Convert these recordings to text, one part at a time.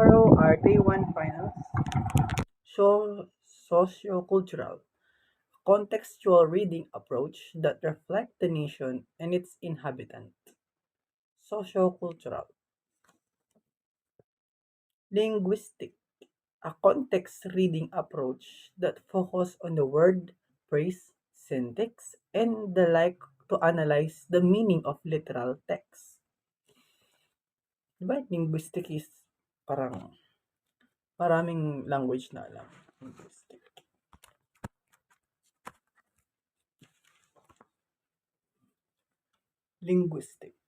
Tomorrow are day 1 finals. Sociocultural, contextual reading approach that reflect the nation and its inhabitant. Sociocultural, linguistic, a context reading approach that focus on the word, phrase, syntax, and the like to analyze the meaning of literal text. Diba, linguistic is parang maraming language na alam. Linguistic. Linguistic.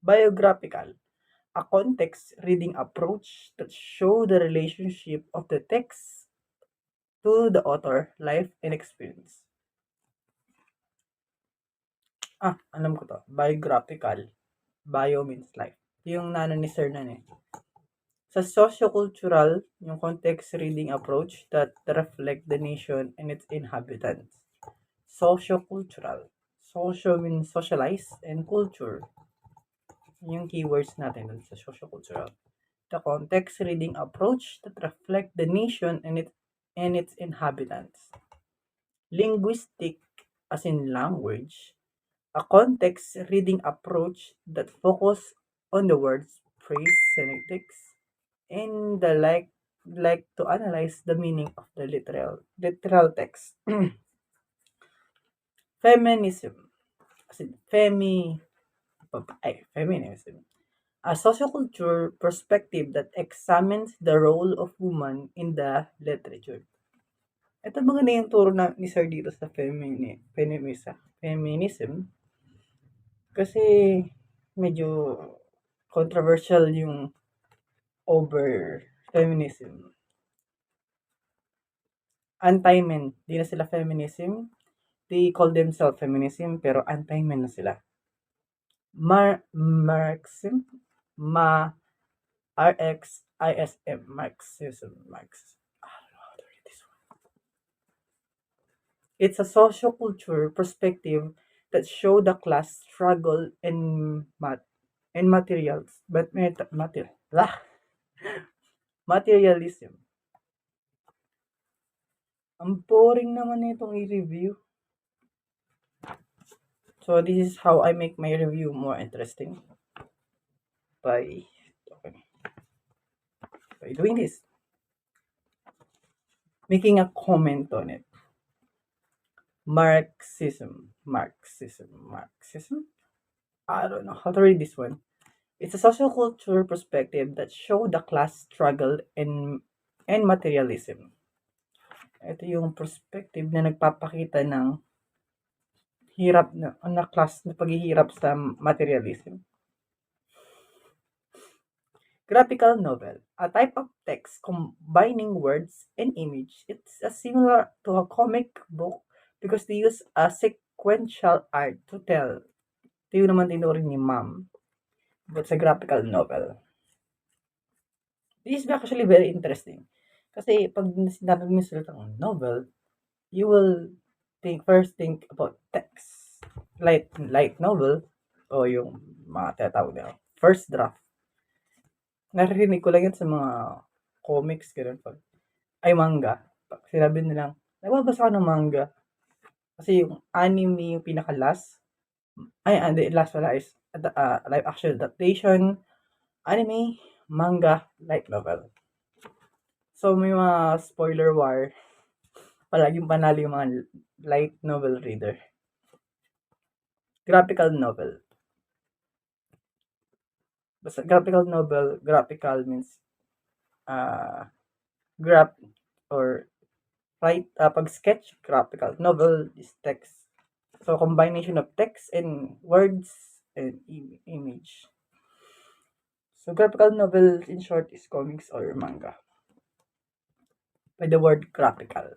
Biographical, a context reading approach that show the relationship of the text to the author, life, and experience. Alam ko to. Biographical. Bio means life. Yung nano ni Sir nan eh. Sa sociocultural, yung context reading approach that reflect the nation and its inhabitants. Sociocultural. Socio means socialize and culture. Yung keywords natin dun sa sociocultural. The context reading approach that reflect the nation and its inhabitants. Linguistic, as in language, a context reading approach that focus on the words, phrase, syntax, and the like to analyze the meaning of the literal text. Feminism, as in feminism, a socioculture perspective that examines the role of woman in the literature. Ito mga na yung turo ni Sir dito sa feminism. Kasi medyo controversial yung over feminism. Anti-men, di na sila feminism. They call themselves feminism pero anti-men na sila. Marxism, RXISM, Marxism. It's a socioculture perspective that show the class struggle and materials, but materialism. Ang boring naman itong i-review. So this is how I make my review more interesting. By doing this. Making a comment on it. Marxism. I don't know how to read this one. It's a sociocultural perspective that show the class struggle and materialism. Ito yung perspective na nagpapakita ng hirap na class na paghihirap sa materialism. Graphical novel, a type of text combining words and image. It's similar to a comic book because they use a sequential art to tell. Ito yung naman tinuring ni Ma'am. But sa graphical novel. This is actually very interesting. Kasi pag sinabi mo salitang novel, you will first think about text. Light novel o yung mga tinatawag na first draft. Naririnig ko lang yan sa mga comics, ganun pag ay manga. Pag sinabi nilang, nagbabasa ka ng manga. Kasi yung anime yung pinaka-last. The last wala is live action adaptation, anime, manga, light novel. So may mga spoiler war. Palaging panalo yung mga light novel reader. Graphical novel. Basta graphical novel, graphical means graph or write, pag sketch, graphical. Novel is text. So combination of text and words and image. So graphical novel in short is comics or manga. By the word graphical.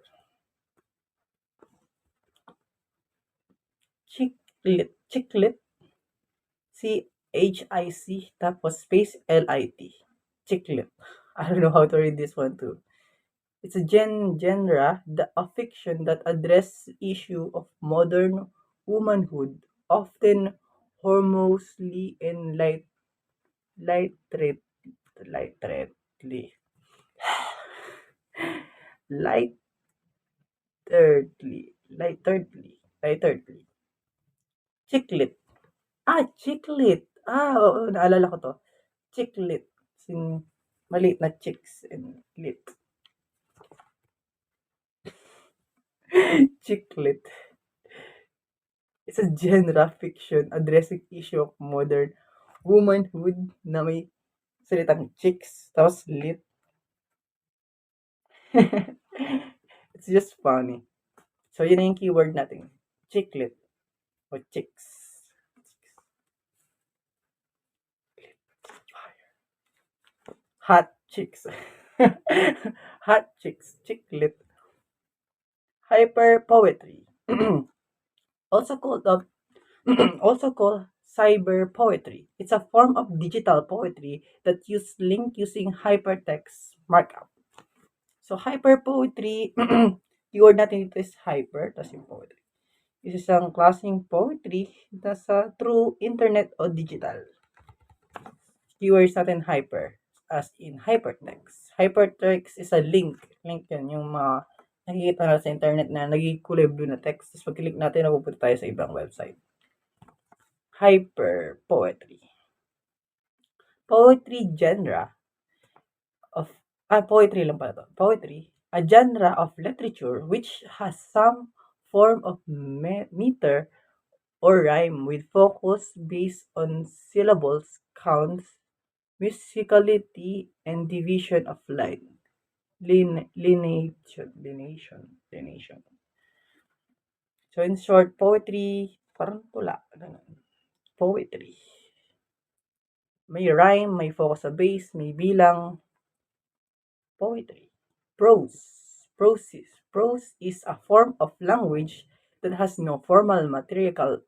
Chiclet. CHIC tapos space LIT. Chiclet. I don't know how to read this one too. It's a genre of fiction that address issue of modern womanhood, often harmlessly and Lightly. Lightly. Chiclet. Chiclet. Oo, naalala ko 'to. Chiclet. Sin maliit na chicks and lit. Chicklet. It's a genre fiction addressing issue of modern womanhood na may salitang chicks tapos lit. It's just funny. So, yun na yung keyword natin. Chicklet o chicks. Hot chicks. Hot chicks. Chicklet. Hyper poetry. also called also called cyber poetry. It's a form of digital poetry that uses link using hypertext markup. So hyper poetry, keyword natin dito is hyper, tas yung poetry. Is isang klaseng poetry na sa through internet o digital. Keywords natin hyper, as in hypertext. Hypertext is a link. Link yan, yung mga nakikita natin sa internet na naging kulay blue na text. Tapos pag-click natin, napupunta tayo sa ibang website. Hyper poetry. Poetry genre of poetry lang pala to. Poetry, a genre of literature which has some form of meter or rhyme with focus based on syllables, counts, musicality, and division of line. Lineation. So in short, poetry, parang tula. Poetry. May rhyme, may focus sa base, may bilang. Poetry. Prose is a form of language that has no formal material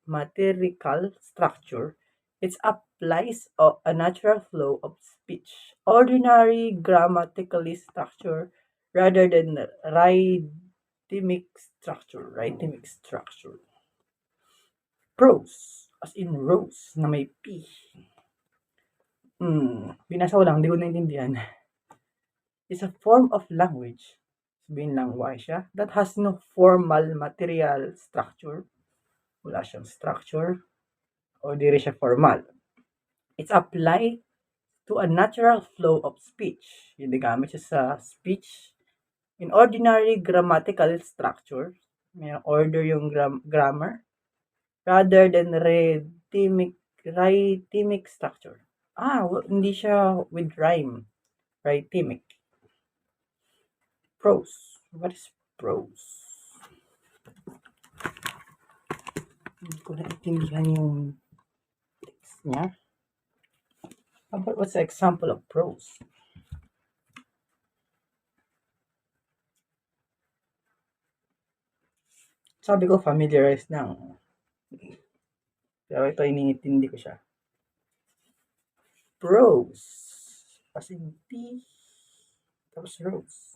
structure. It applies a natural flow of speech, ordinary grammatically structure rather than rhythmic structure. Prose, as in rose, na may P. Binasa ko lang, hindi ko naintindihan. Is a form of language, sabihin lang why siya, that has no formal material structure. Wala siyang structure o di rin siya formal. It's applied to a natural flow of speech. Yung nagamit siya sa speech in ordinary grammatical structure. May order yung grammar rather than rhythmic structure. Hindi siya with rhyme. Rhythmic. Prose. What is prose? Hindi ko naintindihan yung text niya. But what's the example of prose? Sabi ko, familiarize lang. Pero ito, iniintindi ko siya. Prose. As in P. Tapos rose.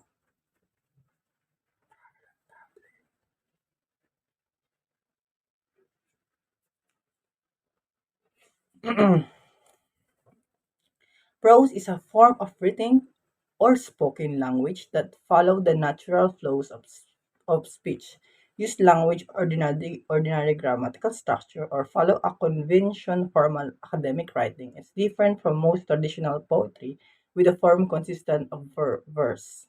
Prose is a form of written or spoken language that follow the natural flows of speech, use language ordinary grammatical structure, or follow a convention formal academic writing. It's different from most traditional poetry with a form consistent of verse.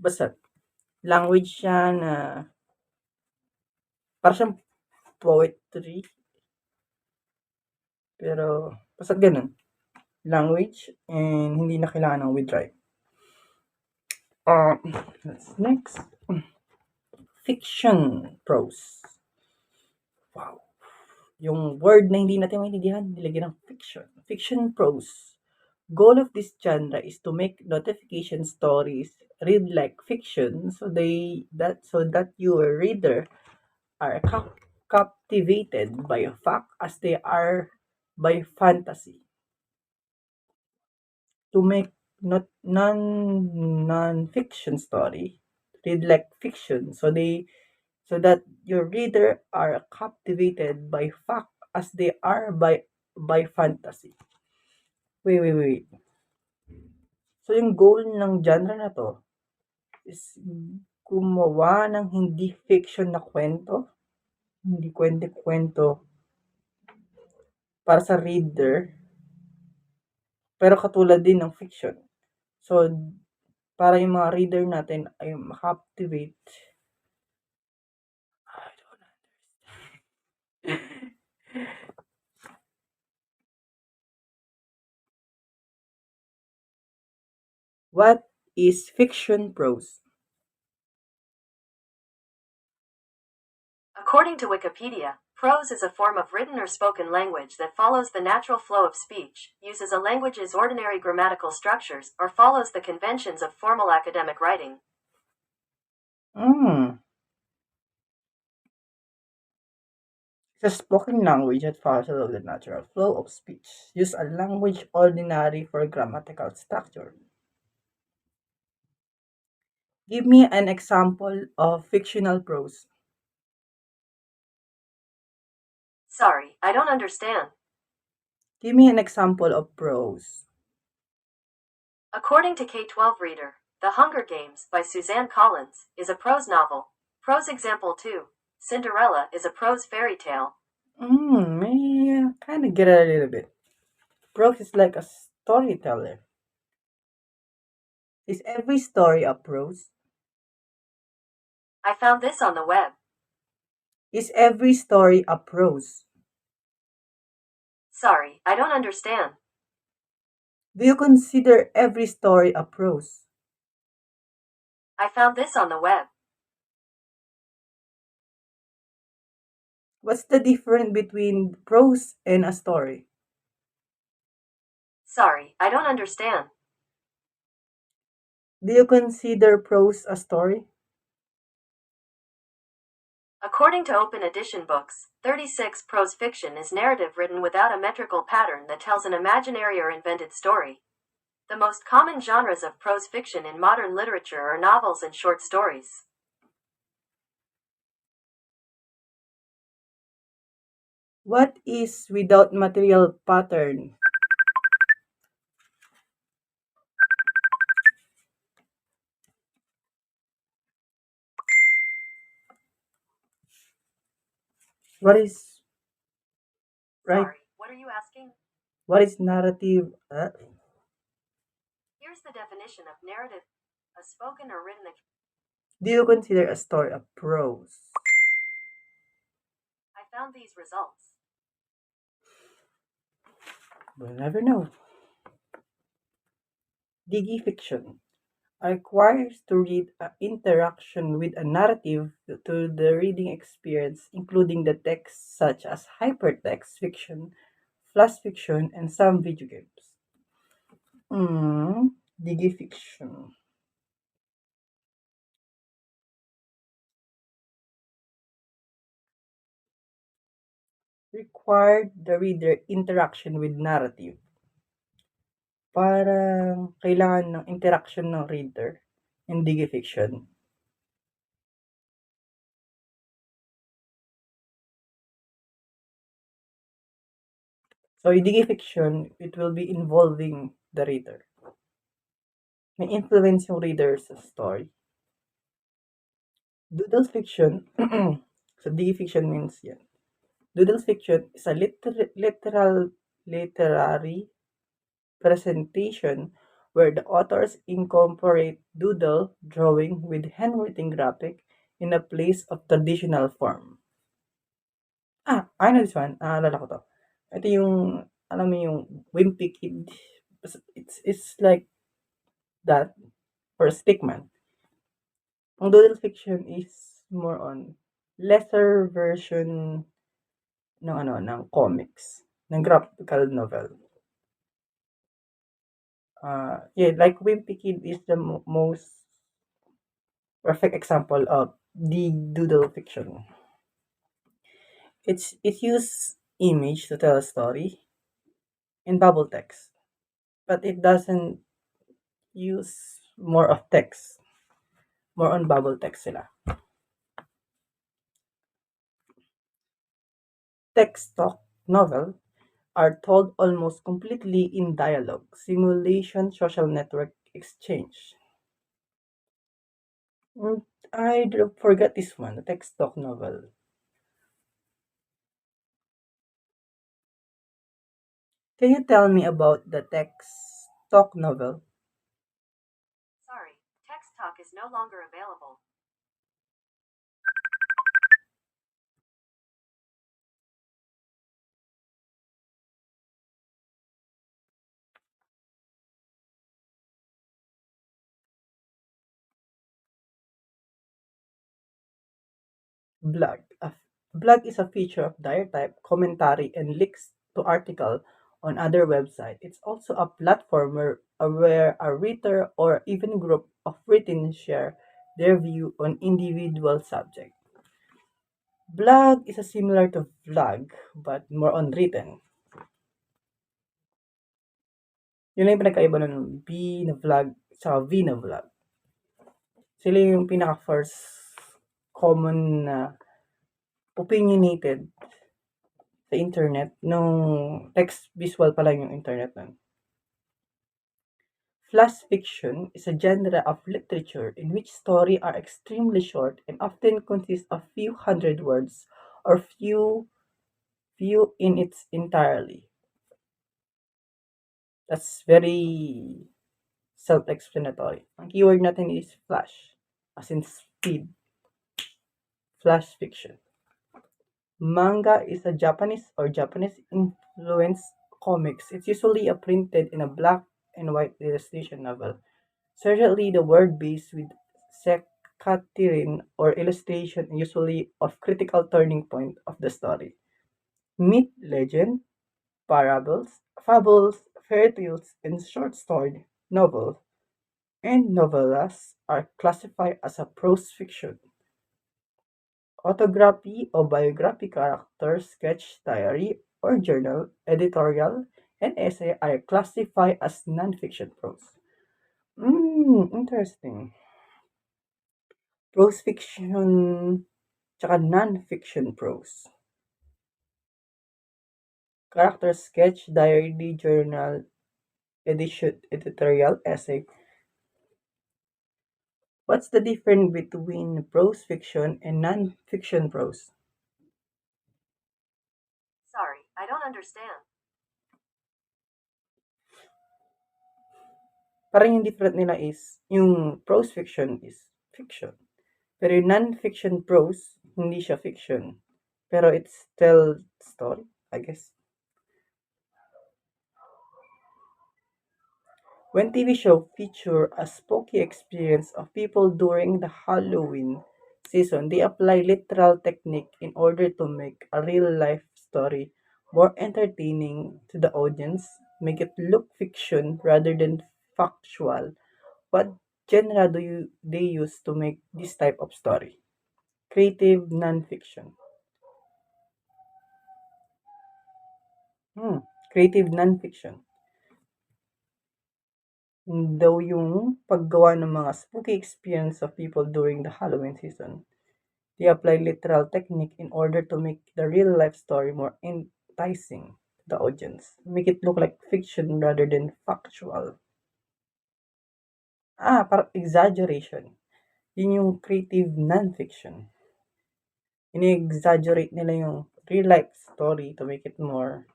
Basta, language siya na parang siyang poetry. Pero, basta ganun. Language and hindi na kailangan ng with rhyme. Next. Fiction prose. Wow. Yung word na hindi natin maintindihan, nilagyan ng fiction. Fiction prose. Goal of this genre is to make notification stories read like fiction, so that your reader are captivated by a fact as they are by fantasy. To make not non-fiction story read like fiction, so that your reader are captivated by fact as they are by fantasy. Wait. So yung goal ng genre na 'to is gumawa ng hindi fiction na kwento, hindi kwento-kwento para sa reader, pero katulad din ng fiction. So, para yung mga reader natin ay ma-captivate. I don't understand. What is fiction prose? According to Wikipedia, prose is a form of written or spoken language that follows the natural flow of speech, uses a language's ordinary grammatical structures, or follows the conventions of formal academic writing. Mm. It's a spoken language that follows the natural flow of speech. Use a language ordinary for grammatical structure. Give me an example of fictional prose. Sorry, I don't understand. Give me an example of prose. According to K-12 Reader, The Hunger Games by Suzanne Collins is a prose novel. Prose example 2. Cinderella is a prose fairy tale. Yeah, kind of get it a little bit. Prose is like a storyteller. Is every story a prose? I found this on the web. Is every story a prose? Sorry, I don't understand. Do you consider every story a prose? I found this on the web. What's the difference between prose and a story? Sorry, I don't understand. Do you consider prose a story? According to Open Edition Books, 36 prose fiction is narrative written without a metrical pattern that tells an imaginary or invented story. The most common genres of prose fiction in modern literature are novels and short stories. What is without material pattern? What is right? Sorry, what are you asking? What is narrative? Here's the definition of narrative: a spoken or written. Do you consider a story a prose? I found these results. We'll never know. Digi fiction requires to read an interaction with a narrative to the reading experience, including the text such as hypertext fiction, flash fiction, and some video games. Digi fiction required the reader interaction with narrative. Parang kailangan ng interaction ng reader in digi fiction. So, in digi fiction, it will be involving the reader. May influence yung reader sa story. Doodle fiction, so digi fiction means yan. Doodle fiction is a literary presentation where the authors incorporate doodle drawing with handwritten graphic in a place of traditional form. I know this one. Naalala ko 'to. Ito yung, alam mo yung Wimpy Kid. It's like that for Stickman. Ang doodle fiction is more on lesser version ng comics, ng graphical novel. Yeah, like Wimpy Kid is the most perfect example of the doodle fiction. It uses image to tell a story in bubble text, but it doesn't use more of text, more on bubble text sila. Text talk novel are told almost completely in dialogue, simulation, social network exchange. Mm, forgot this one, the text talk novel. Can you tell me about the text talk novel? Sorry, text talk is no longer available. Blog. Blog is a feature of diatype, commentary, and links to article on other websites. It's also a platform where a reader or even group of written share their view on individual subject. Blog is a similar to vlog, but more on written. Yun lang yung pinagkaiba ng B na vlog sa V na vlog. Sila yung pinaka-first common na opinionated sa internet nung text visual pa lang yung internet nun. Flash fiction is a genre of literature in which stories are extremely short and often consist of few hundred words or few in its entirely. That's very self-explanatory. Ang keyword natin is flash, as in speed, flash fiction. Manga is a Japanese or Japanese influenced comics. It's usually a printed in a black and white illustration novel. Certainly the word based with secatine or illustration usually of critical turning point of the story. Myth, legend, parables, fables, fairy tales, and short story novels and novellas are classified as a prose fiction. Autography or biography, character, sketch, diary, or journal, editorial, and essay are classified as non-fiction prose. Interesting. Prose fiction tsaka non-fiction prose. Character, sketch, diary, journal, editorial, essay. What's the difference between prose fiction and non-fiction prose? Sorry, I don't understand. Parang yung different nila is, yung prose fiction is fiction. Pero yung non-fiction prose, hindi siya fiction. Pero it's still story, I guess. When TV show feature a spooky experience of people during the Halloween season, they apply literal technique in order to make a real life story more entertaining to the audience, make it look fiction rather than factual. What genre they use to make this type of story? Creative nonfiction. Creative nonfiction. Daw yung paggawa ng mga spooky experience of people during the Halloween season. They apply literal technique in order to make the real life story more enticing to the audience. Make it look like fiction rather than factual. Parang exaggeration. Yun yung creative nonfiction. Ini-exaggerate nila yung real life story to make it more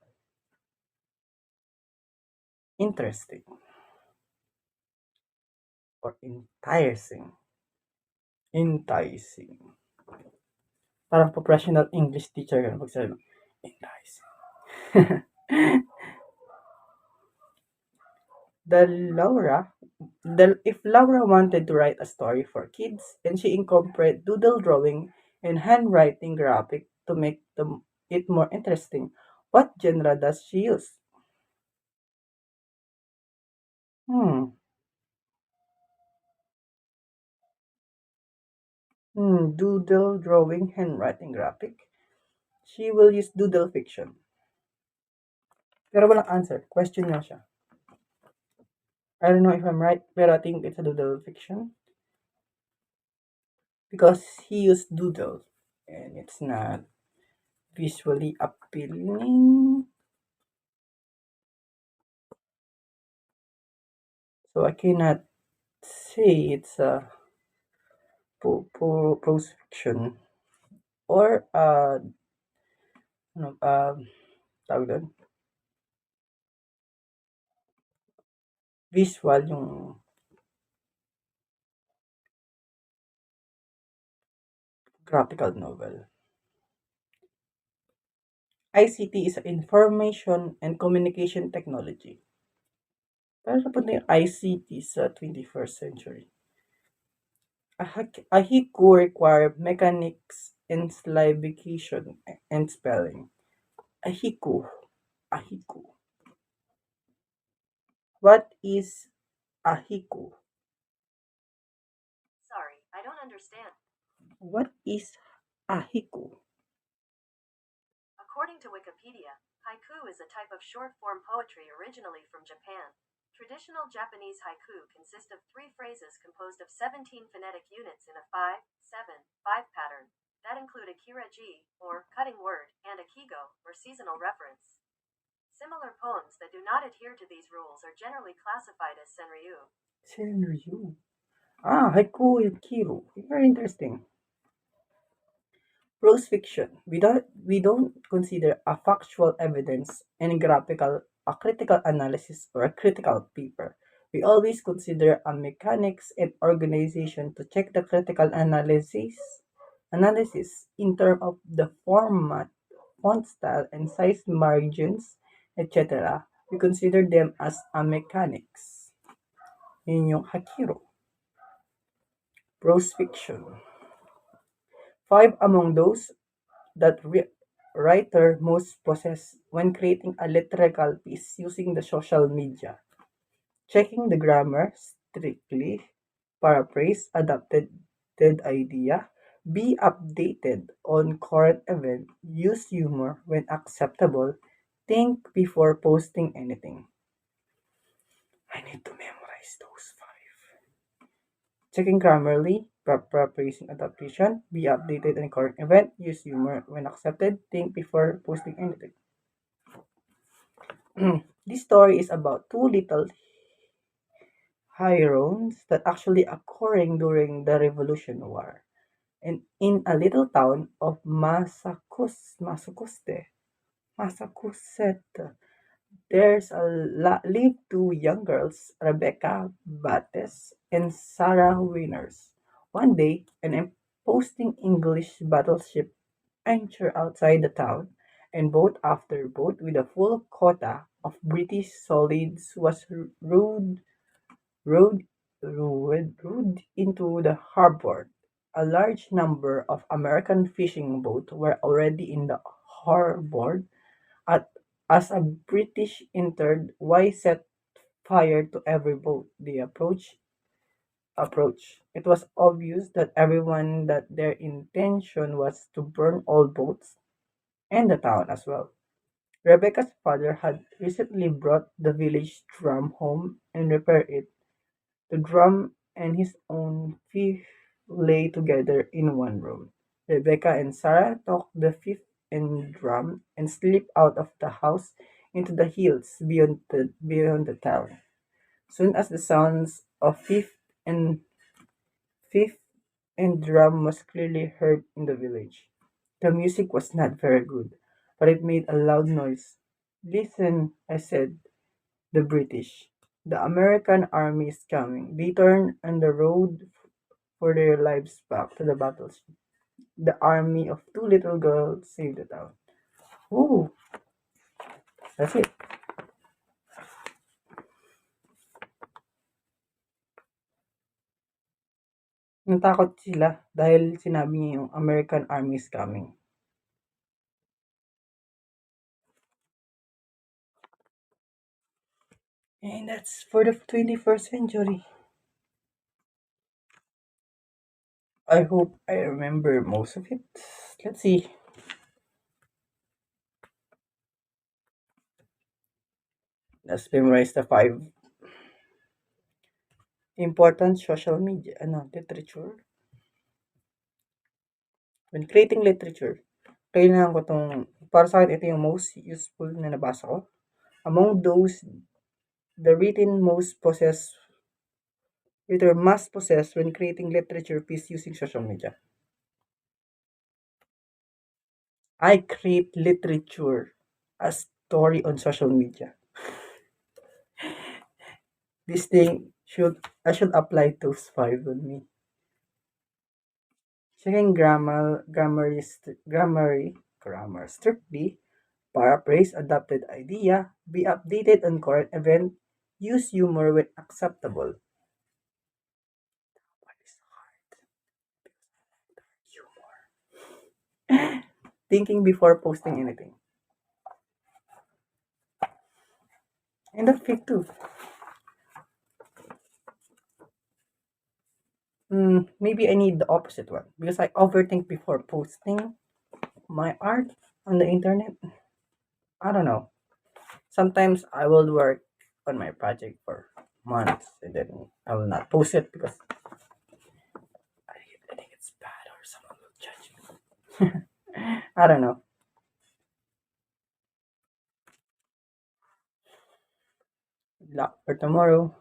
interesting or enticing. Enticing. Parang professional English teacher ka magsabi. Enticing. If Laura wanted to write a story for kids and she incorporated doodle drawing and handwriting graphic to make it more interesting, what genre does she use? Hmm. Doodle, drawing, handwriting, graphic. She will use doodle fiction. Pero walang answer. Question lang siya. I don't know if I'm right, pero I think it's a doodle fiction. Because he used doodle. And it's not visually appealing. So I cannot say it's a prose fiction. Or, ano, tawag doon, visual yung graphical novel. ICT is Information and Communication Technology. Pero napunta yung ICT sa 21st century. A haiku require mechanics and syllabication and spelling. A haiku. A haiku. What is a haiku? Sorry, I don't understand. What is a haiku? According to Wikipedia, haiku is a type of short-form poetry originally from Japan. Traditional Japanese haiku consist of three phrases composed of 17 phonetic units in a 5-7-5 pattern that include a kiraji, or cutting word, and a kigo, or seasonal reference. Similar poems that do not adhere to these rules are generally classified as senryu. Senryu. Haiku and kiru. Very interesting. Prose fiction. We don't consider a factual evidence any graphical, a critical analysis, or a critical paper. We always consider a mechanics and organization to check the critical analysis in terms of the format, font style, and size margins, etc. We consider them as a mechanics. Yun yung Hakiro. Prose fiction. Five among those that writer most possess when creating a lyrical piece using the social media. Checking the grammar strictly, paraphrase adapted idea, be updated on current event, use humor when acceptable, think before posting anything. I need to memorize those five. Checking grammarly, paraphrasing adaptation, be updated on current event, use humor when accepted, think before posting anything. This story is about two little heroines that actually occurring during the Revolution War. And in a little town of Massachusetts, there's live two young girls, Rebecca Bates and Sarah Winners. One day, an imposing English battleship anchored outside the town, and boat after boat with a full quota of British solids was rowed, rowed into the harbor. A large number of American fishing boats were already in the harbor at, as a British entered. Y set fire to every boat they approached. It was obvious that everyone that their intention was to burn all boats and the town as well. Rebecca's father had recently brought the village drum home and repaired it. The drum and his own fief lay together in one room. Rebecca and Sarah took the fief and drum and slipped out of the house into the hills beyond the town. Soon as the sounds of and fief and drum was clearly heard in the village. The music was not very good, but it made a loud noise. Listen, I said, the British. The American army is coming. They turned on the road for their lives back to the battleship. The army of two little girls saved the town. Ooh, that's it. Natakot sila dahil sinabi niya yung American army is coming. And that's for the 21st century. I hope I remember most of it. Let's see. Let's memorize the five important social media, literature. When creating literature, kailangan ko tong, para sa akin, ito yung most useful na nabasa ko. Among those, the written most possess, reader must possess when creating literature piece using social media. I create literature, a story on social media. This thing I should apply those five on me. Checking grammar strictly, paraphrase adapted idea, be updated on current event, use humor when acceptable. What is humor? Thinking before posting anything. And that's fake too. Maybe I need the opposite one because I overthink before posting my art on the internet. I don't know. Sometimes I will work on my project for months and then I will not post it because I think it's bad or someone will judge me. I don't know. Good luck for tomorrow.